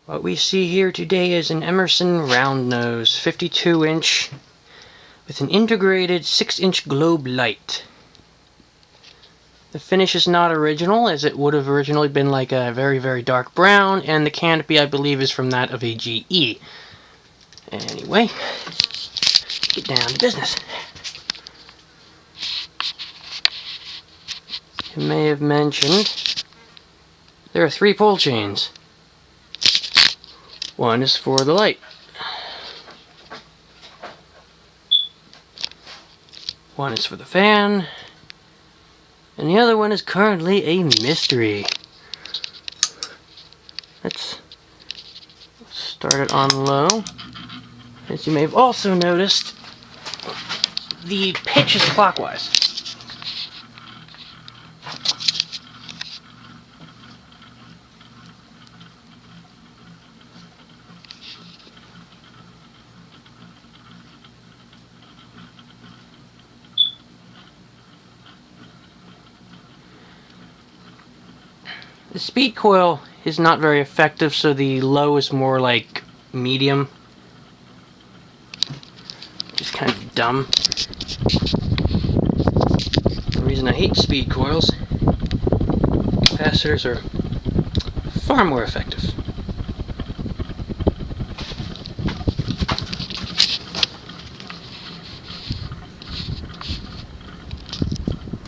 What we see here today is an Emerson Roundnose 52-inch with an integrated 6-inch globe light. The finish is not original, as it would have originally been like a very, very dark brown, and the canopy, I believe, is from that of a GE. Anyway, get down to business. I may have mentioned there are 3 pull chains. One is for the light. One is for the fan. And the other one is currently a mystery. Let's start it on low. As you may have also noticed, the pitch is clockwise. The speed coil is not very effective, so the low is more like medium. Just kind of dumb. The reason I hate speed coils, capacitors are far more effective.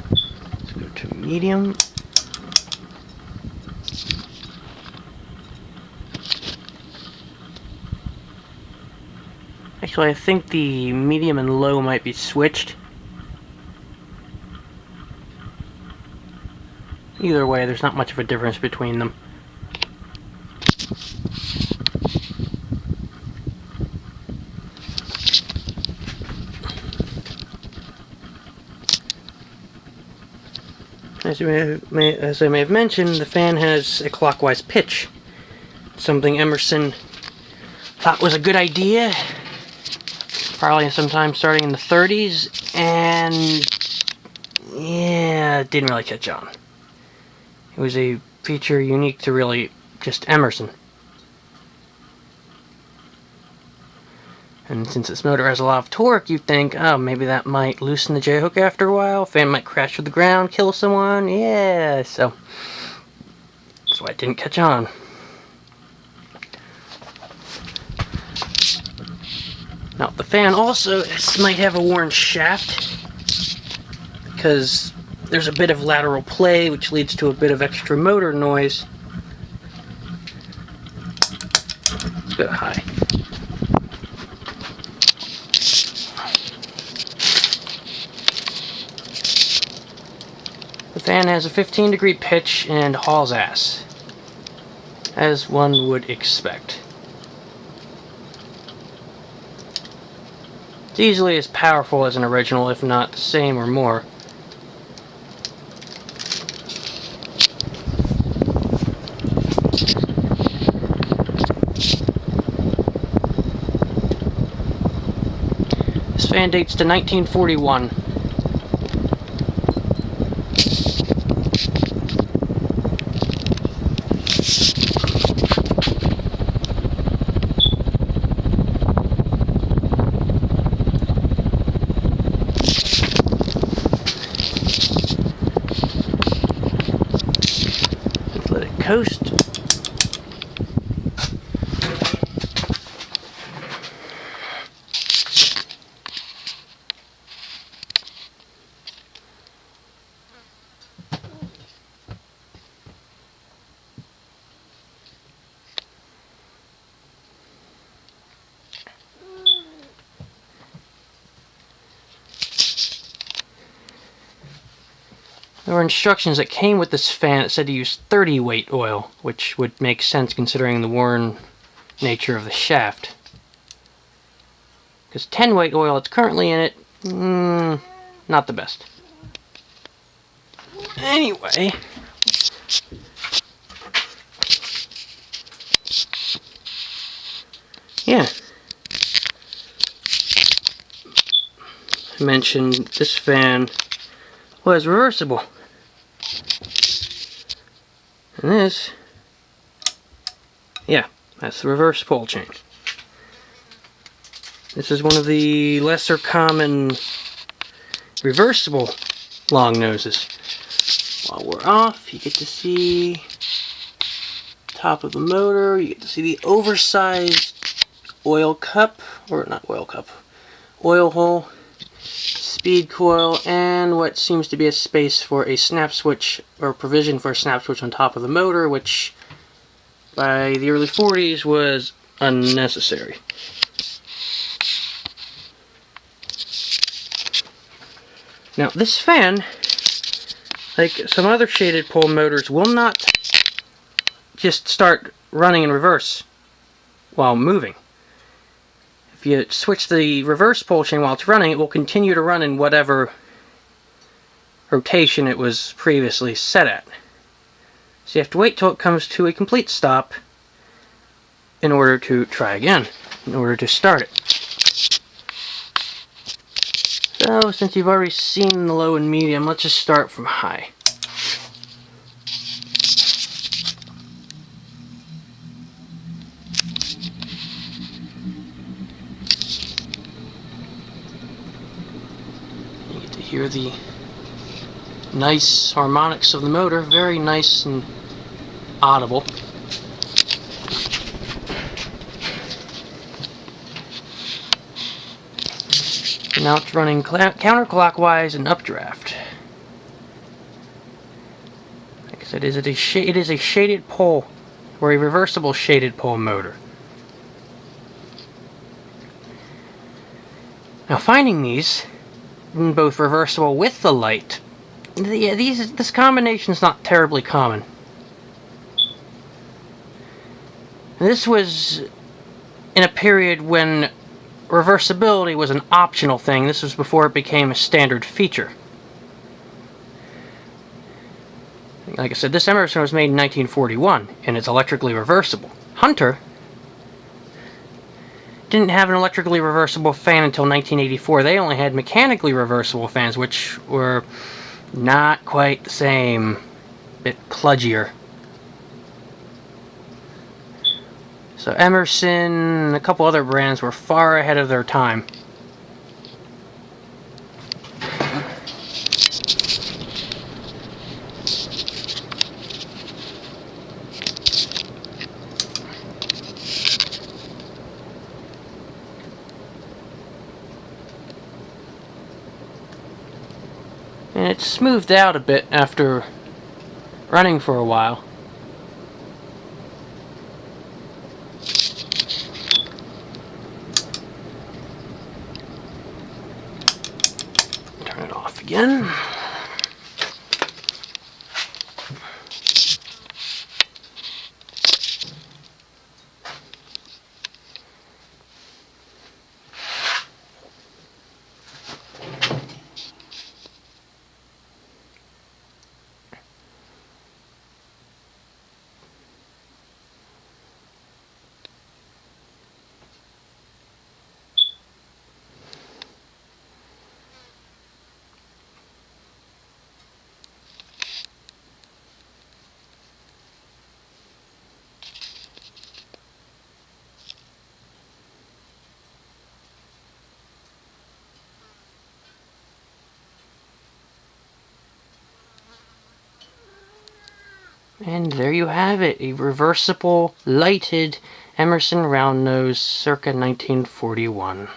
Let's go to medium. Actually, I think the medium and low might be switched. Either way, there's not much of a difference between them. As I may have mentioned, the fan has a clockwise pitch. Something Emerson thought was a good idea. Probably sometime starting in the 30s, and yeah, it didn't really catch on. It was a feature unique to really just Emerson. And since this motor has a lot of torque, you'd think, oh, maybe that might loosen the J-hook after a while, fan might crash to the ground, kill someone, yeah, so that's why it didn't catch on. Now, the fan also might have a worn shaft, because there's a bit of lateral play, which leads to a bit of extra motor noise. Let's go high. The fan has a 15-degree pitch and hauls ass, as one would expect. It's easily as powerful as an original, if not the same or more. This fan dates to 1941. Let it coast. There were instructions that came with this fan that said to use 30 weight oil, which would make sense considering the worn nature of the shaft. Because 10 weight oil that's currently in it, not the best. Anyway, yeah. I mentioned this fan was reversible. And this, yeah, That's the reverse pole chain. This is one of the lesser common reversible long noses. While we're off, you get to see top of the motor, you get to see the oversized oil cup, or not oil cup, oil hole, speed coil, and what seems to be a space for a snap switch, or provision for a snap switch on top of the motor, which by the early 40s was unnecessary. Now this fan, like some other shaded pole motors, will not just start running in reverse while moving. If you switch the reverse pole chain while it's running, it will continue to run in whatever rotation it was previously set at. So you have to wait till it comes to a complete stop in order to try again, in order to start it. So since you've already seen the low and medium, let's just start from high. You get to hear the nice harmonics of the motor, very nice and audible. And now it's running counterclockwise and updraft. Like I said, it is a shaded pole, or a reversible shaded pole motor. Now finding these, both reversible with the light, this combination is not terribly common. This was in a period when reversibility was an optional thing. This was before it became a standard feature. Like I said, this Emerson was made in 1941, and it's electrically reversible. Hunter didn't have an electrically reversible fan until 1984. They only had mechanically reversible fans, which were not quite the same, a bit kludgier. So Emerson and a couple other brands were far ahead of their time. And it smoothed out a bit after running for a while. Turn it off again. And there you have it, a reversible, lighted Emerson Roundnose circa 1941.